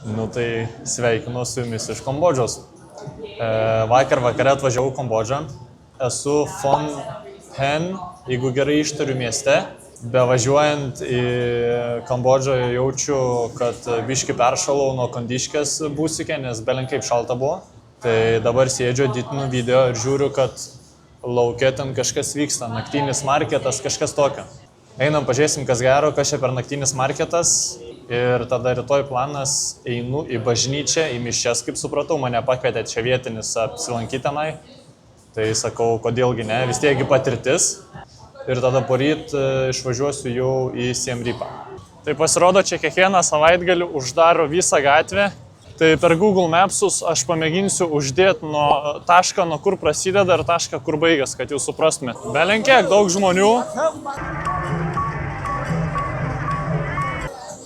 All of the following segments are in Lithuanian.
Nu tai sveikinu su jumis iš Kambodžos. Vakar vakare atvažiavau į Kambodžą. Esu Phnom Penh, jeigu gerai ištariu, mieste. Bevažiuojant į Kambodžą jaučiu, kad biški peršalau nuo kondiškės būsikė, nes belenkaip šalta buvo. Tai dabar sėdžiu, editinu video ir žiūriu, kad lauke ten kažkas vyksta, naktinis marketas, kažkas tokio. Einam, pažiūrėsim, kas gero, kas čia per naktinis marketas. Ir tada rytoj planas, einu į bažnyčią, į mišias, kaip supratau, mane pakvietė čia vietinis apsilankyti tenai. Tai sakau, kodėlgi ne, vis tiekgi patirtis. Ir tada poryt išvažiuosiu jau į Siem Reapą. Tai pasirodo, čia kiekvieną savaitgalį uždaro visą gatvę. Tai per Google Mapsus aš pamėginsiu uždėti nuo tašką, nuo kur prasideda ir tašką, kur baigias, kad jūs suprastumėt. Belenkiek daug žmonių.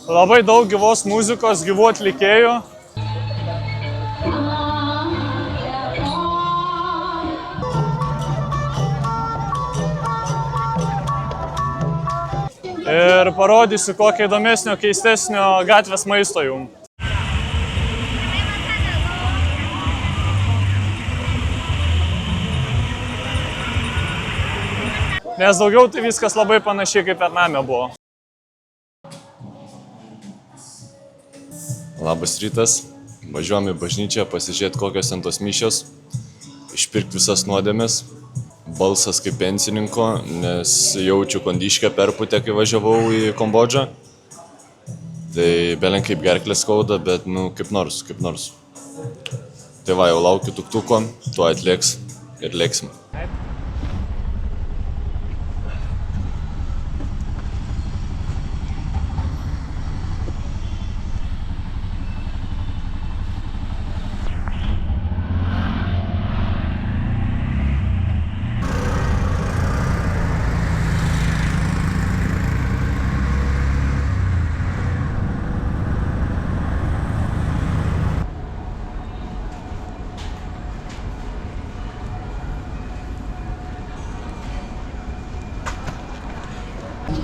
Labai daug gyvos muzikos, gyvų atlikėjų. Ir parodysiu kokio įdomesnio, keistesnio gatvės maisto jums. Nes daugiau tai viskas labai panašiai kaip Vietname buvo. Labas rytas, važiuojam į bažnyčią pasižiūrėti kokios ten tos mišios, išpirkti visas nuodėmes, balsas kaip pensininko, nes jaučiu kondiškę perputę, kai važiavau į Kambodžą. Tai belenkaip gerklė skauda, bet kaip nors. Tai va, jau laukiu tuktuko, tuo atlėks ir lėksim.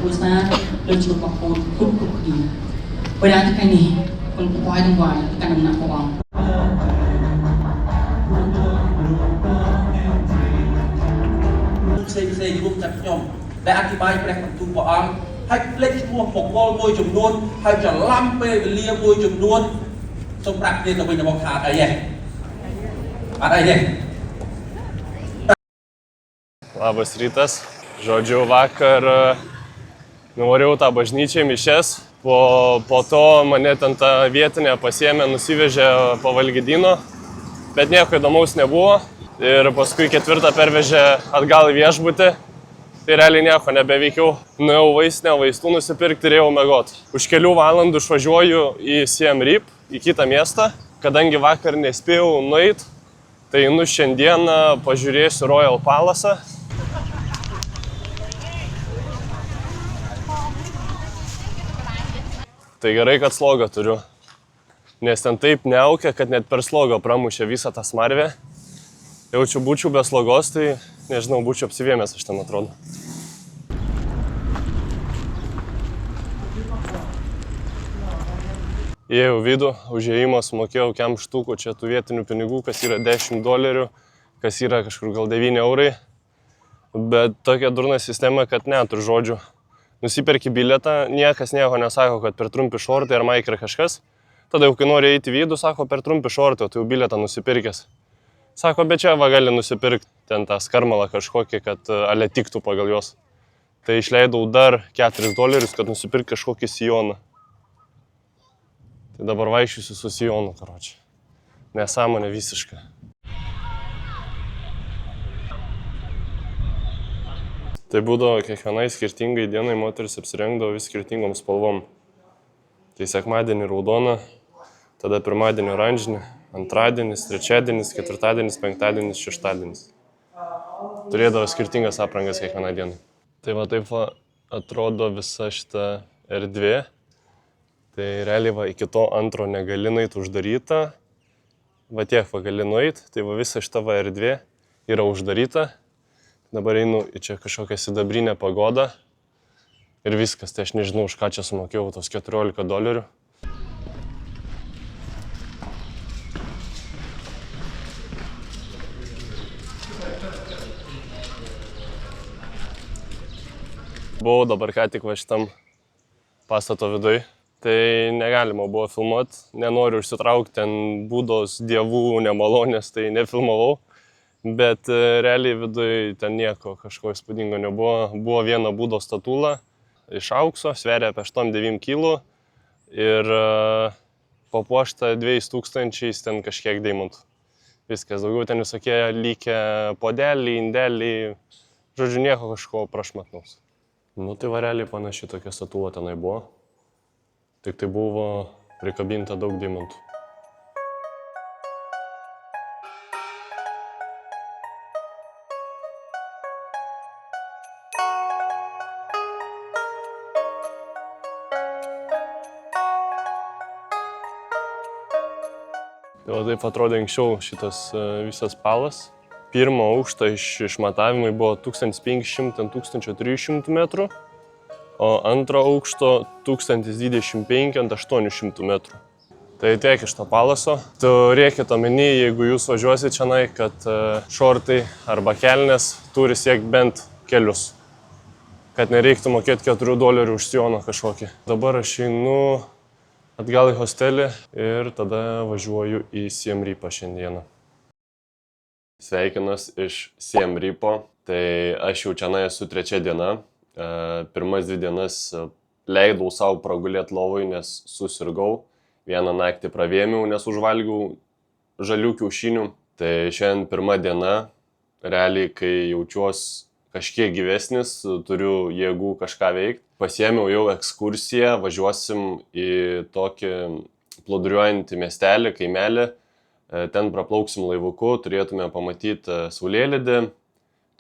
Usaha lojur pakut kuku. Pada hari ini, pengupai dan wai akan menak orang. Saya hidup tak nyom. Dan akibat mereka tu orang, hai plek semua pokol boy jumnon, hai jalan belia boy jumnon. Semprak dia tapi nak khát ai vậy? Ada ai? Labas rytas. Žodžiu, vakar nuvariau tą bažnyčią mišias, po to mane ten tą vietinę pasiėmė, nusivežė po Valgydyno, bet nieko įdomaus nebuvo. Ir paskui 4 pervežė atgal į viešbutį, tai realiai nieko nebeveikiau. Nuėjau vaistinę vaistų nusipirkti ir ėjau miegot. Už kelių valandų išvažiuoju į Siem Reap, į kitą miestą. Kadangi vakar nespėjau nueit, tai einu šiandieną pažiūrėsiu Royal Palace'ą. Tai gerai, kad slogą turiu, nes ten taip neaukia, kad net per slogą pramušė visą tą smarvę. Jaučiu, būčiau be slogos, tai nežinau, būčiau apsivėmęs, aš ten atrodo. Įėjau vidų, už įėjimą sumokėjau kem štukų čia tų vietinių pinigų, kas yra $10, kas yra kažkur gal 9 eurai. Bet tokia durna sistema, kad neturiu žodžių. Nusiperki bilietą, niekas nieko nesako, kad per trumpi šortai ar maikra kažkas. Tada jau kai nori eiti į vidų, sako per trumpi šortai, o tai jau bilietą nusipirkęs. Sako, bet čia va gali nusipirkti ten tą skarmalą kažkokį, kad ale tiktų pagal juos. Tai išleidau dar $4, kad nusipirkti kažkokį sijoną. Tai dabar vaikščiusiu su sijonu, karočią. Nesąmonė visiška. Tai būdavo kiekvienai skirtingai dienai moteris apsirengdavo vis skirtingom spalvom. Tai sekmadienį raudona, tada pirmadienį oranžinį, antradienis, trečiadienis, ketvirtadienis, penktadienis, šeštadienis. Turėdavo skirtingas aprangas kiekvieną dieną. Tai va taip va atrodo visa šita erdvė. Tai realiai va iki to antro negali nueit uždaryta. Va tiek va gali nueit, tai va visa šita va erdvė yra uždaryta. Dabar einu į čia kažkokią sidabrinę pagodą ir viskas, tai aš nežinau, už ką čia sumokėjau tos $14. Buvau dabar ką tik va šitam pastato viduj. Tai negalima buvo filmuoti, nenoriu užsitraukti ten Budos dievų nemalonės, tai nefilmavau. Bet realiai viduj ten nieko kažko įspūdingo nebuvo. Buvo viena Budos statula iš aukso, sveria apie 8-9 kg ir papuošta 2000 ten kažkiek deimantų. Viskas, daugiau ten visokie lykę podeliai, indeliai, žodžiu, nieko kažko prašmatnaus. Nu tai va realiai panašiai tokia statula tenai buvo. Tik tai buvo prikabinta daug deimantų. Tai va taip atrodė anksčiau šitas visas palas. Pirmo aukšto išmatavimai buvo 1500–1300 metrų, o antro aukšto 1025–800 metrų. Tai tiek iš to palaso. Turėkit omeny, jeigu jūs važiuosit čionai, kad šortai arba kelnės turi siekti bent kelius. Kad nereiktų mokėti $4 už sijoną kažkokį. Dabar aš einu atgal į hostelį ir tada važiuoju į Siem Reapą šiandieną. Sveikinas iš Siem Reapo. Tai aš jau čionai esu 3 diena. Pirmas 2 dienas leidau savo pragulėti lovoj, nes susirgau. Vieną naktį pravėmiau, nes užvalgiau žalių kiaušinių. Tai šiandien 1 diena. Realiai, kai jaučiuos kažkiek gyvesnis, turiu jėgų kažką veikti. Pasiėmiau jau ekskursiją, važiuosim į tokį plūduriuojantį miestelį, kaimelį. Ten praplauksim laivuku, turėtume pamatyti saulėlydį,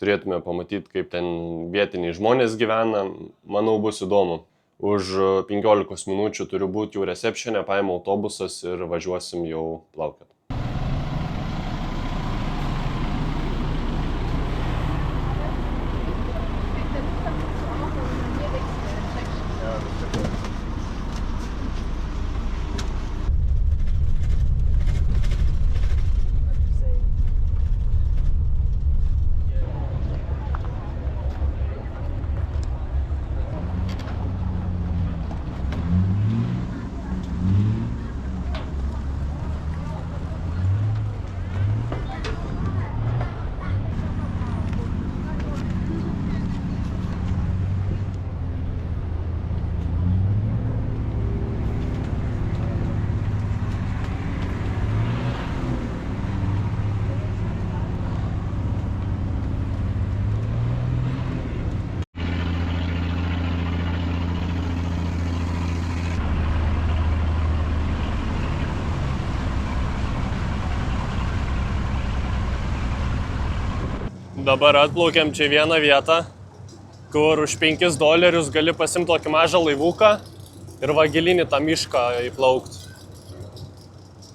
turėtume pamatyti, kaip ten vietiniai žmonės gyvena. Manau, bus įdomu. Už 15 minučių turiu būti jau receptionė, paimu autobusas ir važiuosim jau plaukiot. Dabar atplaukiam čia vieną vietą, kur už $5 gali pasimti tokį mažą laivuką ir va gilinį tą mišką įplaukti.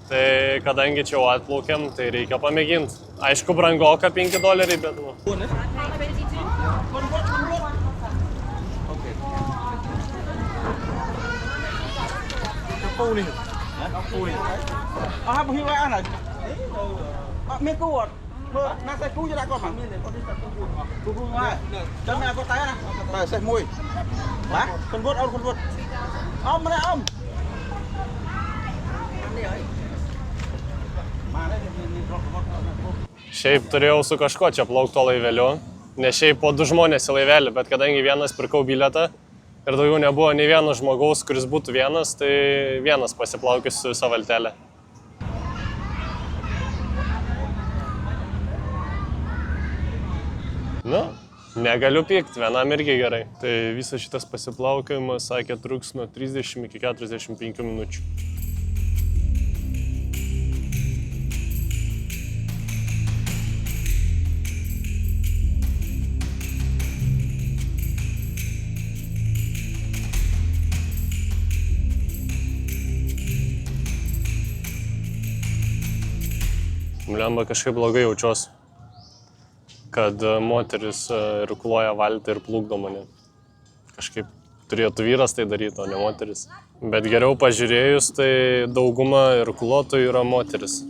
Tai kadangi čia jau atplaukiam, tai reikia pamėginti. Aišku, brangoka $5, bet nu. Nãy xe cú cho đã con mà. Cú mà. Chân mẹ con tay nè. Rồi xe mùi. Má, con vuốt. Ôm đây ôm. Šiaip turėjau su kažko čia plaukto laiveliu. Ne šiaip po 2 žmonės į laivelį, bet kadangi vienas pirkau bilietą ir daugiau nebuvo nei vieno žmogaus, kuris būtų vienas, tai vienas pasiplaukius su visą valtelę. Nu, negaliu pykti, vienam irgi gerai. Tai visas šitas pasiplaukiavimas, sakė, truks nuo 30 iki 45 minučių. Blemba, kažkaip blogai jaučiuosi, kad moteris irkluoja valtį ir plukdo mane. Kažkaip turėtų vyras tai daryti, o ne moteris. Bet geriau pažiūrėjus, tai dauguma irkluotojų yra moteris.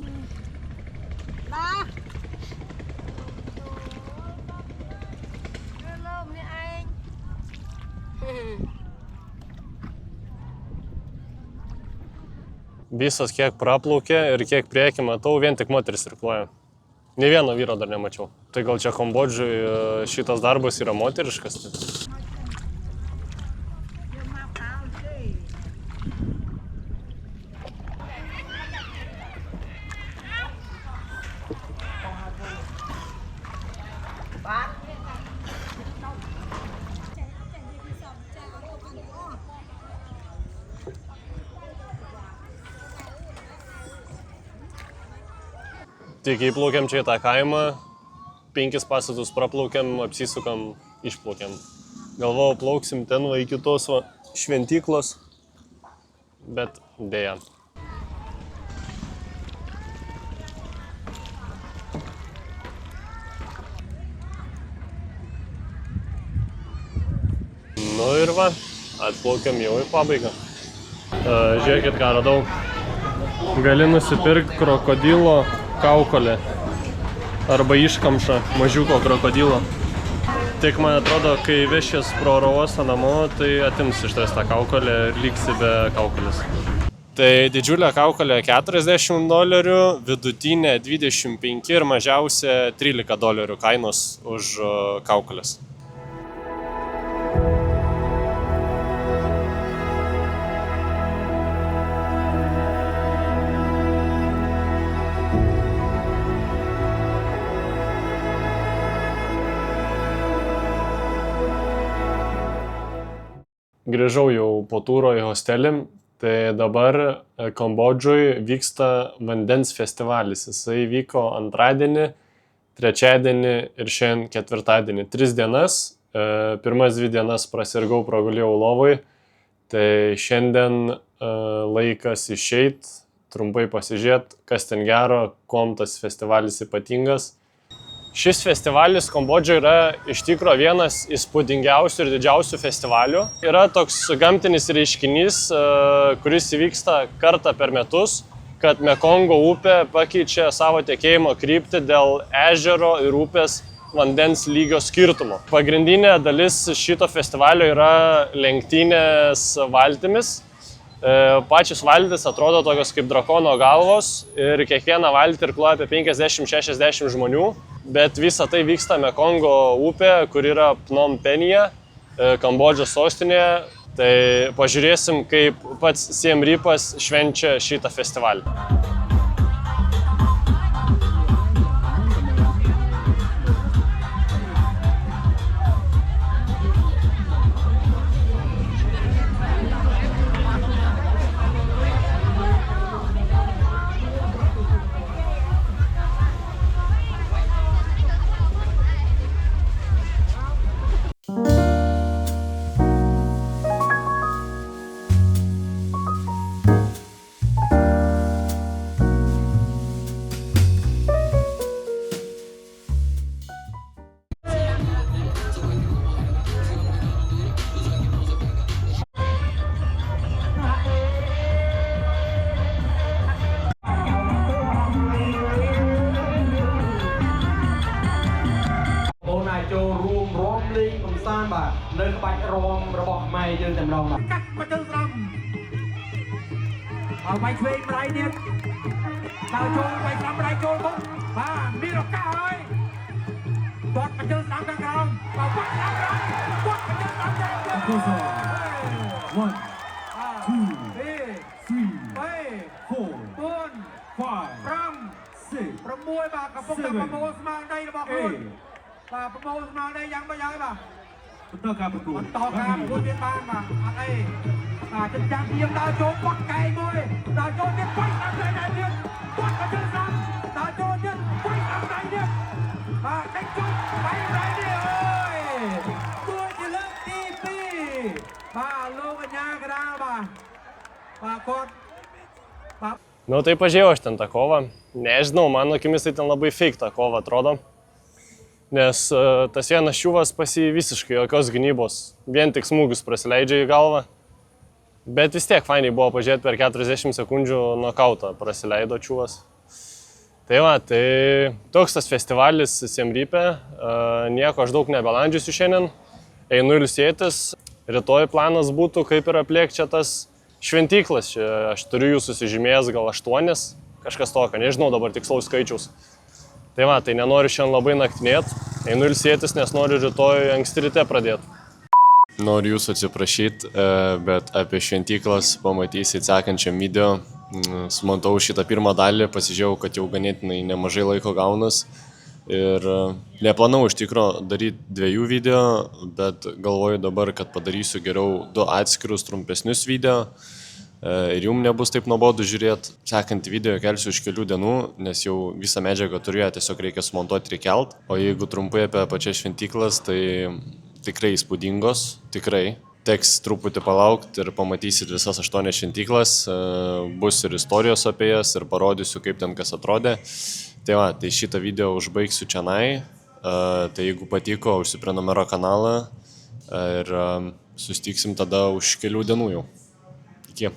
Visos kiek praplaukė ir kiek priekį matau, vien tik moteris irkluoja. Nė vieno vyro dar nemačiau. Tai gal čia Kambodžoj šitas darbas yra moteriškas? Tik įplaukėm čia į tą kaimą, 5 pastatus praplaukėm, apsisukam, išplaukėm. Galvojau, plauksim ten va iki tos va šventyklos, bet dėja. Nu ir va, atplaukėm jau į pabaigą. Žiūrėkit, ką radau. Gali nusipirkti krokodilo kaukolę arba iškamšą mažiuko krokodilo. Tik man atrodo, kai vešies pro oro uostą namo, tai atims iš tavęs tą kaukolę ir liksi be kaukolės. Tai didžiulė kaukolė $40, vidutinė 25 ir mažiausia $13 kainos už kaukolės. Grįžau jau po tūro į hostelį, tai dabar Kambodžoj vyksta vandens festivalis. Jisai vyko antradienį, trečiadienį ir šiandien ketvirtadienį. 3 dienas, pirmas 2 dienas prasirgau, pragulėjau lovoj, tai šiandien laikas išeit, trumpai pasižiūrėti, kas ten gero, kuom tas festivalis ypatingas. Šis festivalis Kambodžoje yra iš tikro vienas įspūdingiausių ir didžiausių festivalių. Yra toks gamtinis reiškinys, kuris įvyksta kartą per metus, kad Mekongo upė pakeičia savo tekėjimo kryptį dėl ežero ir upės vandens lygio skirtumo. Pagrindinė dalis šito festivalio yra lenktynės valtimis. Pačios valtis atrodo tokios kaip drakono galvos ir kiekvieną valtį irkluoja apie 50-60 žmonių. Bet visa tai vyksta Mekongo upė, kur yra Phnom Penyje, Kambodžos sostinėje. Tai pažiūrėsim, kaip pats Siem Reapas švenčia šitą festivalį. Nơi các bạn rong robot mày dương tầm rong cắt mà chân rong ở mày thuê mày điên tao trốn mày làm mày trốn không và đi được cả ơi quạt mà chân rong căng rong và quạt mà chân rong căng rong 1 2 3 4 5 6 6 bà cặp phong cặp phong mang đây là bọc luôn bà phong mang đâyยังไม่ยังbàต่อการประกวดเป็นบ้านมาอะไรจะจับเยี่ยมดาวโจนวัดไก่มวยดาวโจนเนี่ยไปทำไรเนี่ยวัดกระชื่อซ้ำดาวโจนเนี่ยไปทำไรเนี่ยไอ้จุ๊บไปไรเนี่ยเอ้ยตัวจะเลิกตีปีโลกันยากระด้างกด Nu tai pažiūrėjau aš ten tą kovą. Nežinau, mano akimis tai ten labai fake ta kova atrodo. Nes tas vienas šiuvas pas jį visiškai jokios gynybos, vien tik smūgius prasileidžia į galvą. Bet vis tiek fainiai buvo pažiūrėti, per 40 sekundžių nokautą prasileido čiuvas. Tai va, tai toks tas festivalis Siem Reape, nieko aš daug nebelandžiusiu šiandien, einu ilsėtis, rytoj planas būtų kaip ir aplėkti čia tas šventyklas, čia aš turiu jų susižymėjęs gal 8, kažkas tokio, nežinau dabar tikslaus skaičiaus. Tai va, tai nenoriu šiandien labai naktinėti, einu ilsėtis, nes noriu rytoj anksti ryte pradėti. Noriu jūsų atsiprašyti, bet apie šventyklas pamatysit sekančiam video. Sumontau šitą pirmą dalį, pasižiūrėjau, kad jau ganėtinai nemažai laiko gaunas. Ir neplanau iš tikro daryti 2 video, bet galvoju dabar, kad padarysiu geriau 2 atskirus trumpesnius video. Ir jums nebus taip nuobodu žiūrėti. Sekantį video kelsiu už kelių dienų, nes jau visą medžiagą turiu, tiesiog reikia sumontuoti ir kelt. O jeigu trumpai apie pačias šventyklas, tai tikrai įspūdingos, tikrai. Teks truputį palaukti ir pamatysit visas 8 šventyklas, bus ir istorijos apie jas ir parodysiu, kaip ten kas atrodė. Tai va, tai šitą video užbaigsiu čianai, tai jeigu patiko, užsiprenumeruok kanalą ir susitiksim tada už kelių dienų jau. Iki.